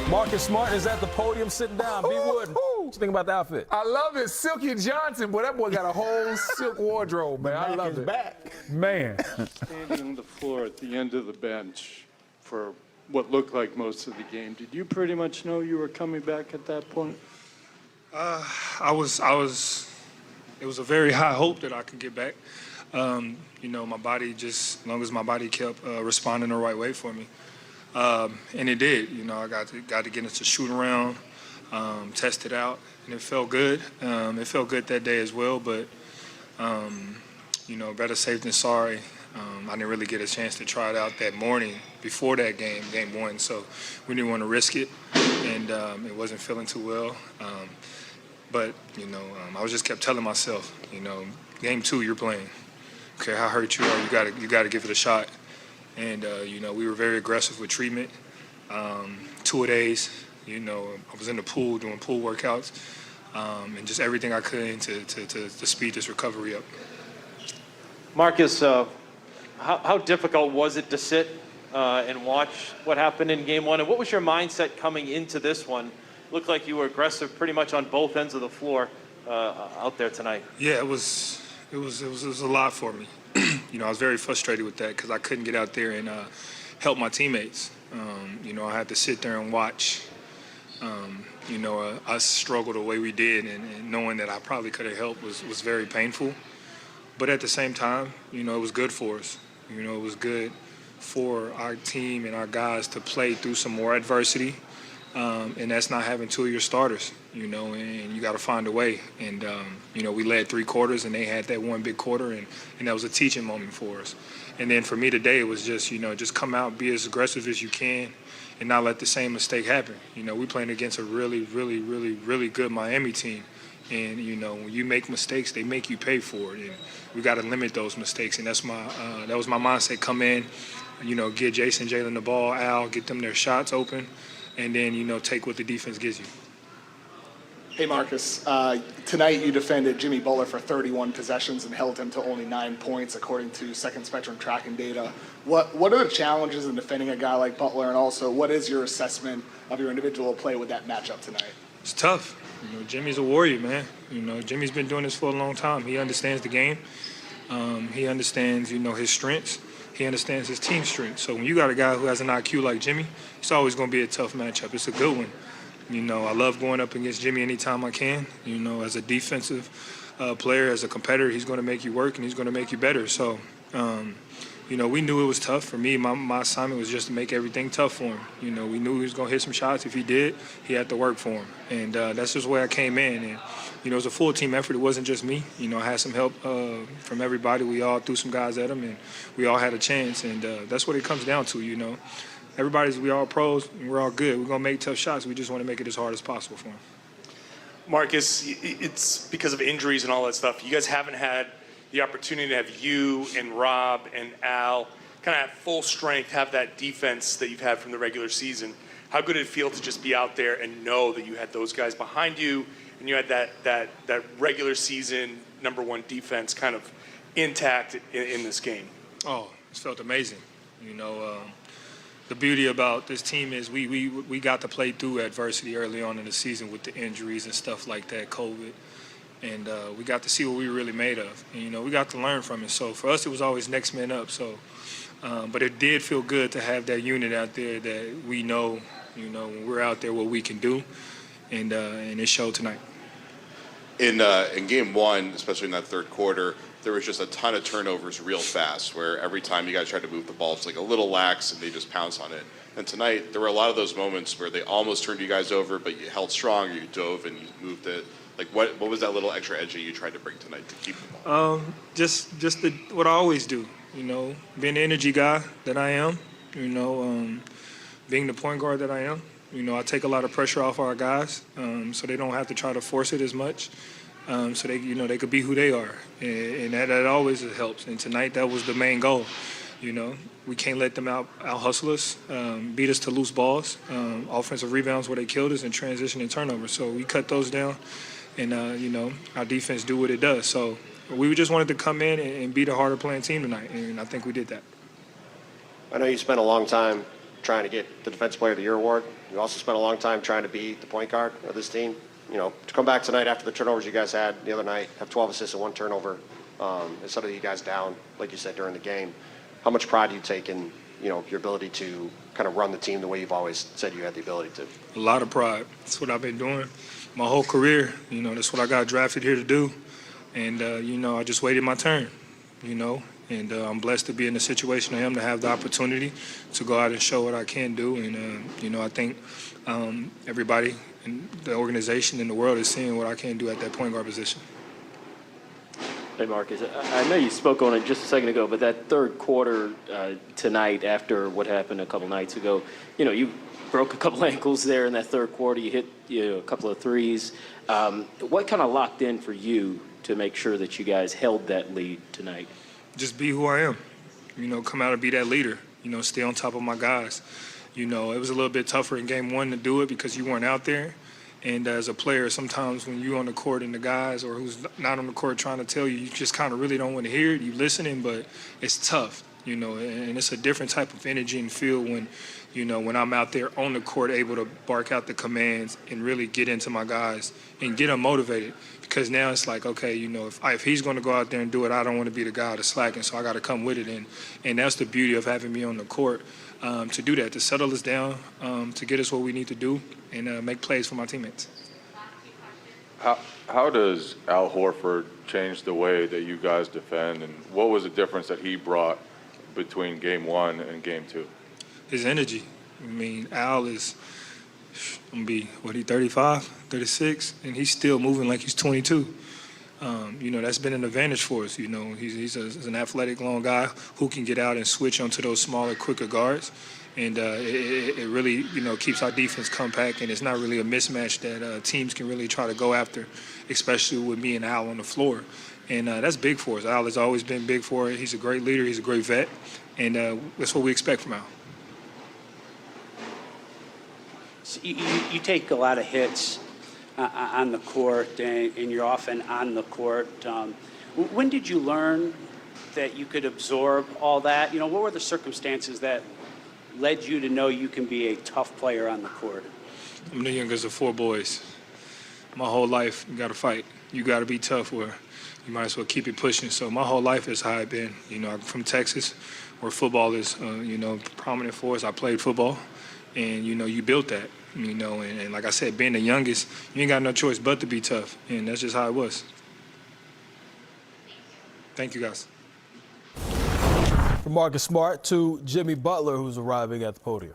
Marcus Smart is at the podium sitting down. B. Wood, what you think about the outfit? I love it. Silky Johnson, boy, that boy got a whole silk wardrobe, man. I love it. Back. Man. Standing on the floor at the end of the bench for what looked like most of the game, did you pretty much know you were coming back at that point? I was. It was a very high hope that I could get back. My body just, as long as my body kept responding the right way for me, and it did. I got to get into shoot around, test it out, and it felt good. It felt good that day as well, but better safe than sorry. I didn't really get a chance to try it out that morning before that game one, so we didn't want to risk it, and it wasn't feeling too well. But I was just kept telling myself, game two you're playing. Okay, how hurt you are, you got to give it a shot. And we were very aggressive with treatment. 2-a-days, I was in the pool doing pool workouts, and just everything I could to speed this recovery up. Marcus, how difficult was it to sit and watch what happened in game one? And what was your mindset coming into this one? Looked like you were aggressive pretty much on both ends of the floor out there tonight. Yeah, it was a lot for me. I was very frustrated with that because I couldn't get out there and help my teammates. I had to sit there and watch, us struggle the way we did, and knowing that I probably could have helped was very painful. But at the same time, it was good for us. It was good for our team and our guys to play through some more adversity. And that's not having two of your starters, and you got to find a way. And, we led 3 quarters, and they had that one big quarter, and that was a teaching moment for us. And then for me today, it was just, just come out, be as aggressive as you can, and not let the same mistake happen. We're playing against a really, really, really, really good Miami team. And, when you make mistakes, they make you pay for it. And we got to limit those mistakes. And that was my mindset. Come in, get Jason, Jalen the ball, Al, get them their shots open, and then, take what the defense gives you. Hey, Marcus. Tonight you defended Jimmy Butler for 31 possessions and held him to only 9 points, according to Second Spectrum tracking data. What are the challenges in defending a guy like Butler, and also what is your assessment of your individual play with that matchup tonight? It's tough. Jimmy's a warrior, man. Jimmy's been doing this for a long time. He understands the game. He understands, his strengths. He understands his team strength. So when you got a guy who has an IQ like Jimmy, it's always going to be a tough matchup. It's a good one. I love going up against Jimmy anytime I can. As a defensive player, as a competitor, he's going to make you work and he's going to make you better. So, we knew it was tough. For me, my assignment was just to make everything tough for him. We knew he was going to hit some shots. If he did, he had to work for him. And that's just the way I came in. And, it was a full team effort. It wasn't just me. I had some help from everybody. We all threw some guys at him, and we all had a chance. And that's what it comes down to, we all pros, and we're all good. We're going to make tough shots. We just want to make it as hard as possible for them. Marcus, it's because of injuries and all that stuff. You guys haven't had the opportunity to have you and Rob and Al kind of at full strength, have that defense that you've had from the regular season. How good did it feel to just be out there and know that you had those guys behind you and you had that regular season #1 defense kind of intact in this game? Oh, it felt amazing. The beauty about this team is we got to play through adversity early on in the season with the injuries and stuff like that, COVID. And we got to see what we were really made of. And, we got to learn from it. So for us, it was always next man up. So, but it did feel good to have that unit out there that we know, when we're out there, what we can do. And it showed tonight. In game one, especially in that third quarter, there was just a ton of turnovers real fast, where every time you guys tried to move the ball, it's like a little lax and they just pounce on it. And tonight, there were a lot of those moments where they almost turned you guys over, but you held strong, or you dove and you moved it. Like, what was that little extra edge that you tried to bring tonight to keep the ball? Just what I always do, being the energy guy that I am, being the point guard that I am. I take a lot of pressure off our guys, so they don't have to try to force it as much. So they, they could be who they are, and that always helps. And tonight, that was the main goal. We can't let them out hustle us, beat us to loose balls, offensive rebounds where they killed us, and transition and turnover. So we cut those down, and our defense do what it does. So we just wanted to come in and beat a harder playing team tonight, and I think we did that. I know you spent a long time trying to get the Defensive Player of the Year award. You also spent a long time trying to be the point guard of this team. You know, to come back tonight after the turnovers you guys had the other night, have 12 assists and 1 turnover, and settle you guys down, like you said, during the game. How much pride do you take in, you know, your ability to kind of run the team the way you've always said you had the ability to? A lot of pride. That's what I've been doing my whole career. You know, that's what I got drafted here to do. And, you know, I just waited my turn, you know. And I'm blessed to be in the situation I am, to have the opportunity to go out and show what I can do. And, you know, I think everybody in the organization and the world is seeing what I can do at that point guard position. Hey, Marcus, I know you spoke on it just a second ago, but that third quarter tonight after what happened a couple nights ago, you know, you broke a couple ankles there in that third quarter. You hit a couple of threes. What kind of locked in for you to make sure that you guys held that lead tonight? Just be who I am, you know, come out and be that leader, you know, stay on top of my guys. You know, it was a little bit tougher in game one to do it because you weren't out there. And as a player, sometimes when you're on the court and the guys or who's not on the court trying to tell you, you just kind of really don't want to hear it. You listening, but it's tough, you know, and it's a different type of energy and feel when, you know, when I'm out there on the court able to bark out the commands and really get into my guys and get them motivated. Because now it's like, okay, you know, if he's going to go out there and do it, I don't want to be the guy that's slacking, so I got to come with it. And that's the beauty of having me on the court, to do that, to settle us down, to get us what we need to do, and make plays for my teammates. How does Al Horford change the way that you guys defend, and what was the difference that he brought between game one and game two? His energy. I mean, Al is, I'm going to be, he 35, 36, and he's still moving like he's 22. You know, that's been an advantage for us. You know, he's an athletic, long guy who can get out and switch onto those smaller, quicker guards. And it really, you know, keeps our defense compact, and it's not really a mismatch that teams can really try to go after, especially with me and Al on the floor. And that's big for us. Al has always been big for it. He's a great leader. He's a great vet. And that's what we expect from Al. So you take a lot of hits on the court, and you're often on the court. When did you learn that you could absorb all that? You know, what were the circumstances that led you to know you can be a tough player on the court? I'm the youngest of 4 boys. My whole life, you got to fight. You got to be tough, or you might as well keep it pushing. So my whole life is how I've been. You know, I'm from Texas, where football is, you know, prominent for us. I played football, and, you know, you built that. You know, and like I said, being the youngest, you ain't got no choice but to be tough, and that's just how it was. Thank you, guys. From Marcus Smart to Jimmy Butler, who's arriving at the podium.